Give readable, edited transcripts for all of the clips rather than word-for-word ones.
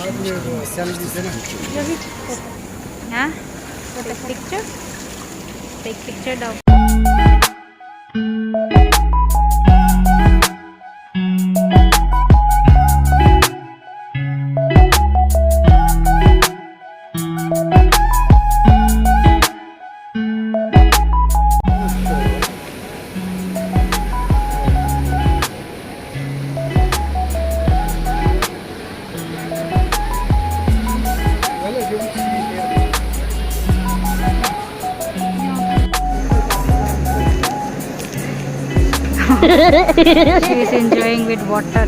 Ha? Take picture? Take picture daw. She is enjoying with water.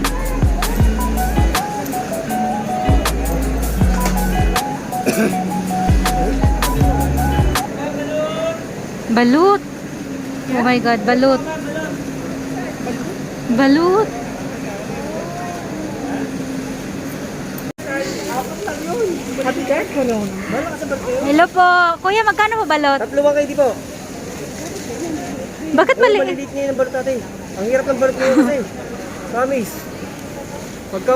Balut. Oh my God, balut. Balut. Hello po. Kuya, magkano po balot? 3 kayo di po. Bakit mali? Maliliit ngayon ang balot natin. Ang hirap ng balot ngayon kasi. Promise. Pagka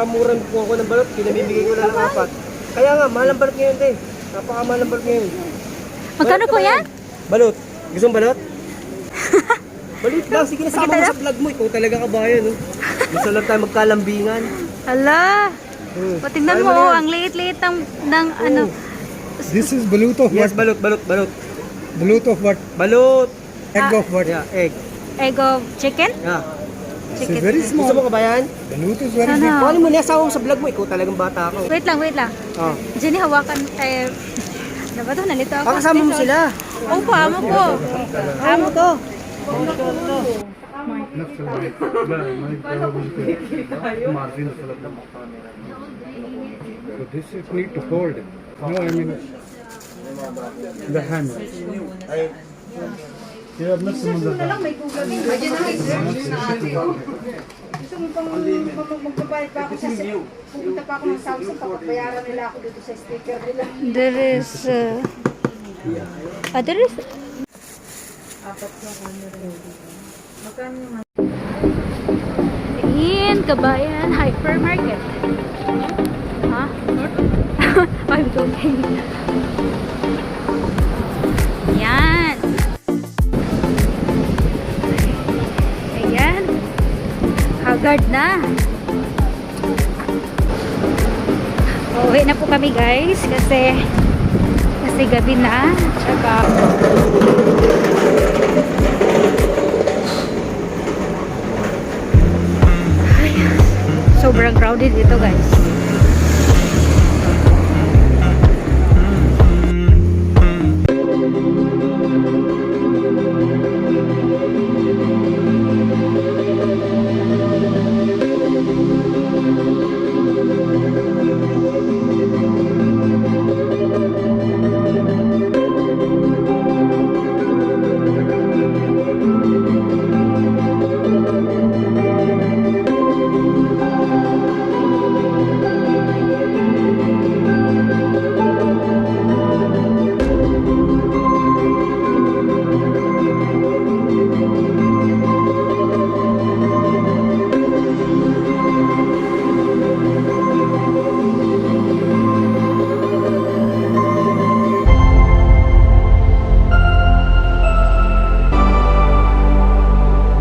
muran po ako ng balot, pinamimigay ko lang ng 4. Kaya nga, mahal ang balot ngayon te. Napakamahal ang balot ngayon. Magkano po yan? Balot. Gusto mong balot? Balot lang. Sige na, sama mo sa vlog mo. Ikaw talaga kabayan. No? Gusto lang tayo magkalambingan. Hala. Patingnan mo, oh, ang liit-liit ng ano. This is balut of Yes, what? balot. Balut of what? Balot. Egg of what? Yeah, egg. Egg of chicken? Yeah. It's Chicken. very Gusto small. mo kabayan? Balut is very Sana. big. Kuhanin mo na, sama mo sa vlog mo. Ikaw talagang bata ako. Wait lang. Oh. Jenny, hawakan. Ano ba ito? Nalito ako. Pakasama mo sila. Opo, amo ko. Amo to. So this is need to hold. No, I mean the hand. ये अपना समुद्र था। Gusto mo pang magbabayad pa ako sa pupunta pa ako ng Sausa, papabayaran nila ako dito sa sticker nila. There is... there is... In Kabayan Hypermarket. Ha? I'm joking. Yan. Ayan. Haggard na. Uwi na po kami guys kasi gabi na. Tsaka ay, sobrang crowded dito guys.